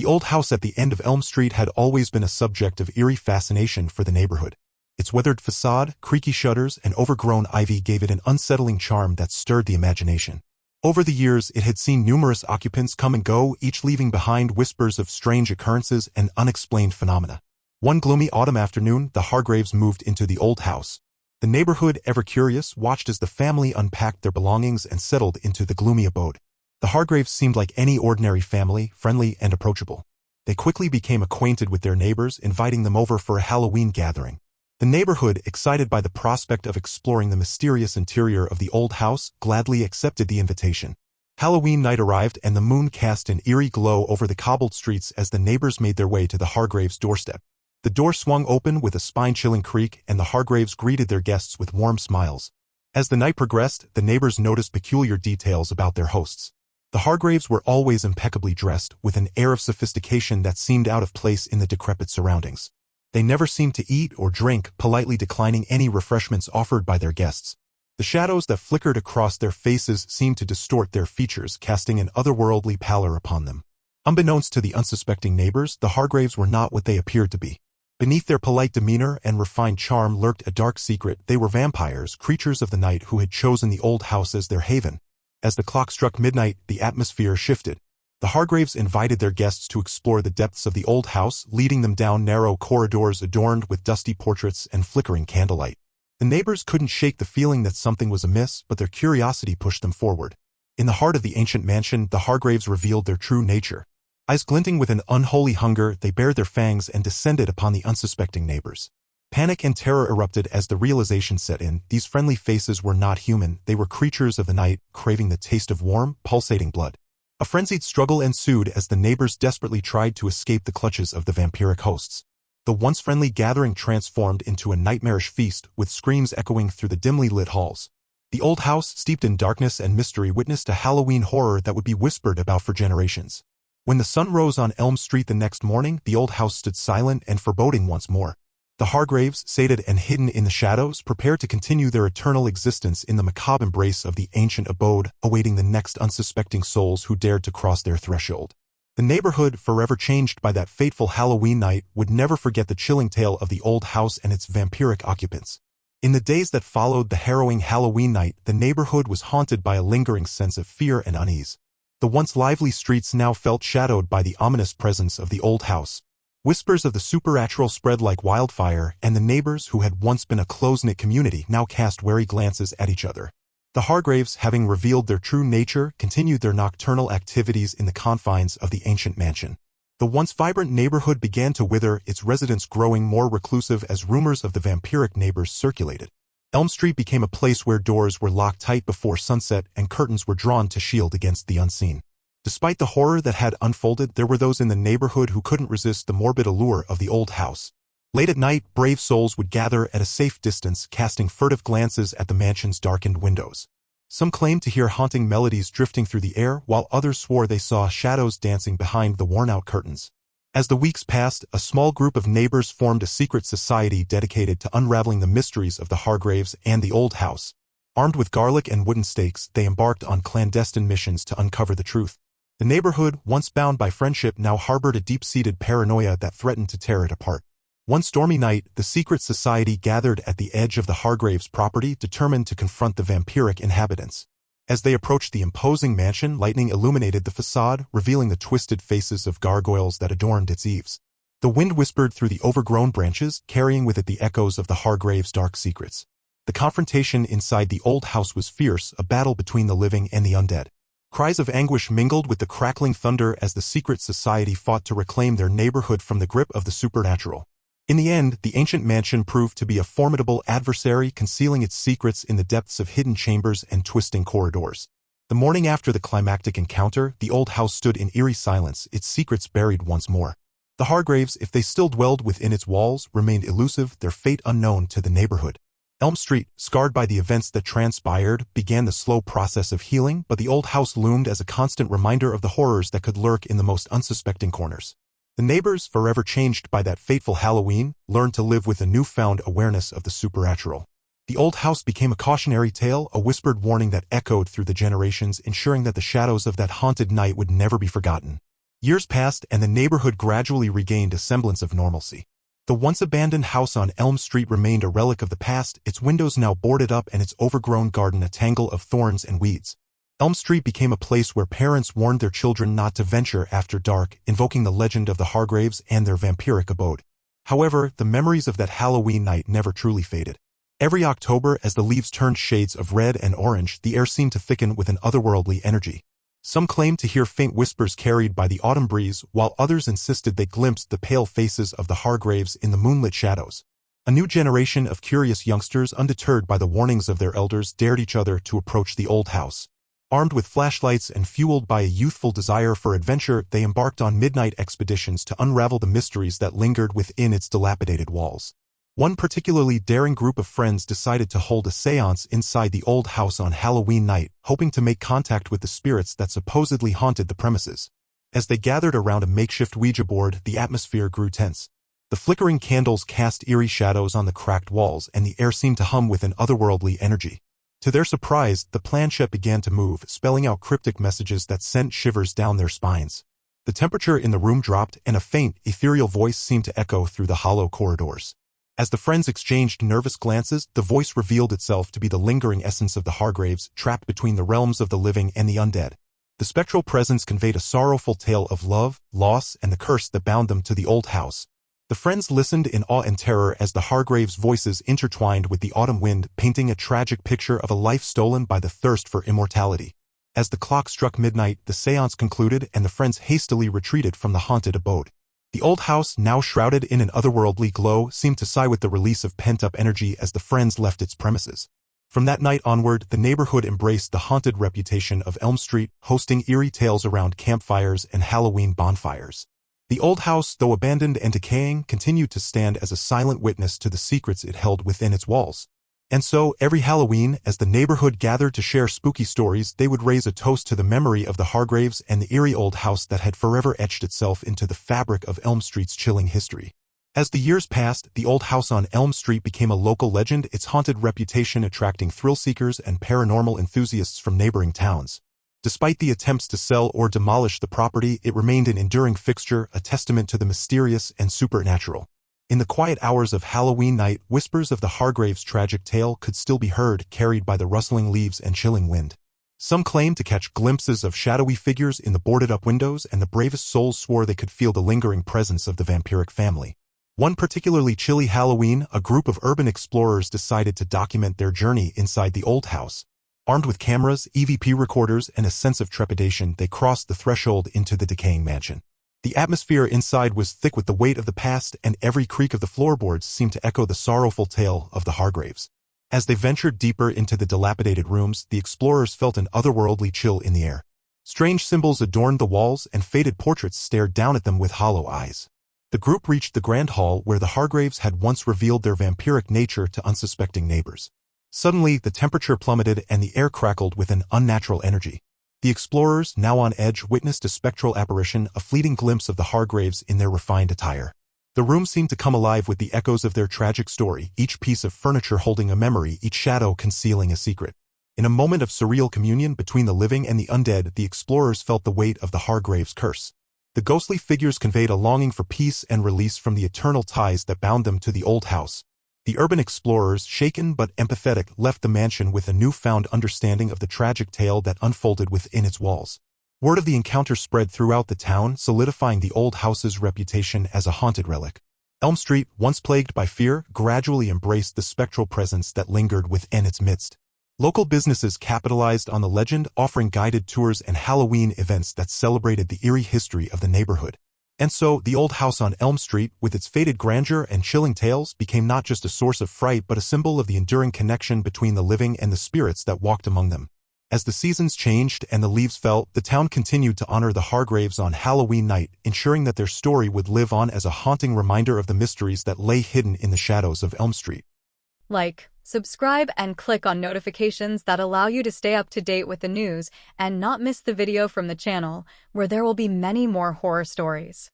The old house at the end of Elm Street had always been a subject of eerie fascination for the neighborhood. Its weathered facade, creaky shutters, and overgrown ivy gave it an unsettling charm that stirred the imagination. Over the years, it had seen numerous occupants come and go, each leaving behind whispers of strange occurrences and unexplained phenomena. One gloomy autumn afternoon, the Hargraves moved into the old house. The neighborhood, ever curious, watched as the family unpacked their belongings and settled into the gloomy abode. The Hargraves seemed like any ordinary family, friendly and approachable. They quickly became acquainted with their neighbors, inviting them over for a Halloween gathering. The neighborhood, excited by the prospect of exploring the mysterious interior of the old house, gladly accepted the invitation. Halloween night arrived and the moon cast an eerie glow over the cobbled streets as the neighbors made their way to the Hargraves' doorstep. The door swung open with a spine-chilling creak and the Hargraves greeted their guests with warm smiles. As the night progressed, the neighbors noticed peculiar details about their hosts. The Hargraves were always impeccably dressed, with an air of sophistication that seemed out of place in the decrepit surroundings. They never seemed to eat or drink, politely declining any refreshments offered by their guests. The shadows that flickered across their faces seemed to distort their features, casting an otherworldly pallor upon them. Unbeknownst to the unsuspecting neighbors, the Hargraves were not what they appeared to be. Beneath their polite demeanor and refined charm lurked a dark secret. They were vampires, creatures of the night who had chosen the old house as their haven. As the clock struck midnight, the atmosphere shifted. The Hargraves invited their guests to explore the depths of the old house, leading them down narrow corridors adorned with dusty portraits and flickering candlelight. The neighbors couldn't shake the feeling that something was amiss, but their curiosity pushed them forward. In the heart of the ancient mansion, the Hargraves revealed their true nature. Eyes glinting with an unholy hunger, they bared their fangs and descended upon the unsuspecting neighbors. Panic and terror erupted as the realization set in. These friendly faces were not human, they were creatures of the night, craving the taste of warm, pulsating blood. A frenzied struggle ensued as the neighbors desperately tried to escape the clutches of the vampiric hosts. The once friendly gathering transformed into a nightmarish feast, with screams echoing through the dimly lit halls. The old house, steeped in darkness and mystery, witnessed a Halloween horror that would be whispered about for generations. When the sun rose on Elm Street the next morning, the old house stood silent and foreboding once more. The Hargraves, sated and hidden in the shadows, prepared to continue their eternal existence in the macabre embrace of the ancient abode, awaiting the next unsuspecting souls who dared to cross their threshold. The neighborhood, forever changed by that fateful Halloween night, would never forget the chilling tale of the old house and its vampiric occupants. In the days that followed the harrowing Halloween night, the neighborhood was haunted by a lingering sense of fear and unease. The once lively streets now felt shadowed by the ominous presence of the old house. Whispers of the supernatural spread like wildfire, and the neighbors, who had once been a close-knit community, now cast wary glances at each other. The Hargraves, having revealed their true nature, continued their nocturnal activities in the confines of the ancient mansion. The once vibrant neighborhood began to wither, its residents growing more reclusive as rumors of the vampiric neighbors circulated. Elm Street became a place where doors were locked tight before sunset and curtains were drawn to shield against the unseen. Despite the horror that had unfolded, there were those in the neighborhood who couldn't resist the morbid allure of the old house. Late at night, brave souls would gather at a safe distance, casting furtive glances at the mansion's darkened windows. Some claimed to hear haunting melodies drifting through the air, while others swore they saw shadows dancing behind the worn-out curtains. As the weeks passed, a small group of neighbors formed a secret society dedicated to unraveling the mysteries of the Hargraves and the old house. Armed with garlic and wooden stakes, they embarked on clandestine missions to uncover the truth. The neighborhood, once bound by friendship, now harbored a deep-seated paranoia that threatened to tear it apart. One stormy night, the secret society gathered at the edge of the Hargraves' property, determined to confront the vampiric inhabitants. As they approached the imposing mansion, lightning illuminated the facade, revealing the twisted faces of gargoyles that adorned its eaves. The wind whispered through the overgrown branches, carrying with it the echoes of the Hargraves' dark secrets. The confrontation inside the old house was fierce, a battle between the living and the undead. Cries of anguish mingled with the crackling thunder as the secret society fought to reclaim their neighborhood from the grip of the supernatural. In the end, the ancient mansion proved to be a formidable adversary, concealing its secrets in the depths of hidden chambers and twisting corridors. The morning after the climactic encounter, the old house stood in eerie silence, its secrets buried once more. The Hargraves, if they still dwelled within its walls, remained elusive, their fate unknown to the neighborhood. Elm Street, scarred by the events that transpired, began the slow process of healing, but the old house loomed as a constant reminder of the horrors that could lurk in the most unsuspecting corners. The neighbors, forever changed by that fateful Halloween, learned to live with a newfound awareness of the supernatural. The old house became a cautionary tale, a whispered warning that echoed through the generations, ensuring that the shadows of that haunted night would never be forgotten. Years passed and the neighborhood gradually regained a semblance of normalcy. The once abandoned house on Elm Street remained a relic of the past, its windows now boarded up and its overgrown garden a tangle of thorns and weeds. Elm Street became a place where parents warned their children not to venture after dark, invoking the legend of the Hargraves and their vampiric abode. However, the memories of that Halloween night never truly faded. Every October, as the leaves turned shades of red and orange, the air seemed to thicken with an otherworldly energy. Some claimed to hear faint whispers carried by the autumn breeze, while others insisted they glimpsed the pale faces of the Hargraves in the moonlit shadows. A new generation of curious youngsters, undeterred by the warnings of their elders, dared each other to approach the old house. Armed with flashlights and fueled by a youthful desire for adventure, they embarked on midnight expeditions to unravel the mysteries that lingered within its dilapidated walls. One particularly daring group of friends decided to hold a séance inside the old house on Halloween night, hoping to make contact with the spirits that supposedly haunted the premises. As they gathered around a makeshift Ouija board, the atmosphere grew tense. The flickering candles cast eerie shadows on the cracked walls, and the air seemed to hum with an otherworldly energy. To their surprise, the planchette began to move, spelling out cryptic messages that sent shivers down their spines. The temperature in the room dropped, and a faint, ethereal voice seemed to echo through the hollow corridors. As the friends exchanged nervous glances, the voice revealed itself to be the lingering essence of the Hargraves, trapped between the realms of the living and the undead. The spectral presence conveyed a sorrowful tale of love, loss, and the curse that bound them to the old house. The friends listened in awe and terror as the Hargraves' voices intertwined with the autumn wind, painting a tragic picture of a life stolen by the thirst for immortality. As the clock struck midnight, the séance concluded and the friends hastily retreated from the haunted abode. The old house, now shrouded in an otherworldly glow, seemed to sigh with the release of pent-up energy as the friends left its premises. From that night onward, the neighborhood embraced the haunted reputation of Elm Street, hosting eerie tales around campfires and Halloween bonfires. The old house, though abandoned and decaying, continued to stand as a silent witness to the secrets it held within its walls. And so, every Halloween, as the neighborhood gathered to share spooky stories, they would raise a toast to the memory of the Hargraves and the eerie old house that had forever etched itself into the fabric of Elm Street's chilling history. As the years passed, the old house on Elm Street became a local legend, its haunted reputation attracting thrill-seekers and paranormal enthusiasts from neighboring towns. Despite the attempts to sell or demolish the property, it remained an enduring fixture, a testament to the mysterious and supernatural. In the quiet hours of Halloween night, whispers of the Hargraves' tragic tale could still be heard, carried by the rustling leaves and chilling wind. Some claimed to catch glimpses of shadowy figures in the boarded-up windows, and the bravest souls swore they could feel the lingering presence of the vampiric family. One particularly chilly Halloween, a group of urban explorers decided to document their journey inside the old house. Armed with cameras, EVP recorders, and a sense of trepidation, they crossed the threshold into the decaying mansion. The atmosphere inside was thick with the weight of the past, and every creak of the floorboards seemed to echo the sorrowful tale of the Hargraves. As they ventured deeper into the dilapidated rooms, the explorers felt an otherworldly chill in the air. Strange symbols adorned the walls, and faded portraits stared down at them with hollow eyes. The group reached the grand hall where the Hargraves had once revealed their vampiric nature to unsuspecting neighbors. Suddenly, the temperature plummeted and the air crackled with an unnatural energy. The explorers, now on edge, witnessed a spectral apparition, a fleeting glimpse of the Hargraves in their refined attire. The room seemed to come alive with the echoes of their tragic story, each piece of furniture holding a memory, each shadow concealing a secret. In a moment of surreal communion between the living and the undead, the explorers felt the weight of the Hargraves' curse. The ghostly figures conveyed a longing for peace and release from the eternal ties that bound them to the old house. The urban explorers, shaken but empathetic, left the mansion with a newfound understanding of the tragic tale that unfolded within its walls. Word of the encounter spread throughout the town, solidifying the old house's reputation as a haunted relic. Elm Street, once plagued by fear, gradually embraced the spectral presence that lingered within its midst. Local businesses capitalized on the legend, offering guided tours and Halloween events that celebrated the eerie history of the neighborhood. And so, the old house on Elm Street, with its faded grandeur and chilling tales, became not just a source of fright but a symbol of the enduring connection between the living and the spirits that walked among them. As the seasons changed and the leaves fell, the town continued to honor the Hargraves on Halloween night, ensuring that their story would live on as a haunting reminder of the mysteries that lay hidden in the shadows of Elm Street. Like, subscribe, and click on notifications that allow you to stay up to date with the news and not miss the video from the channel, where there will be many more horror stories.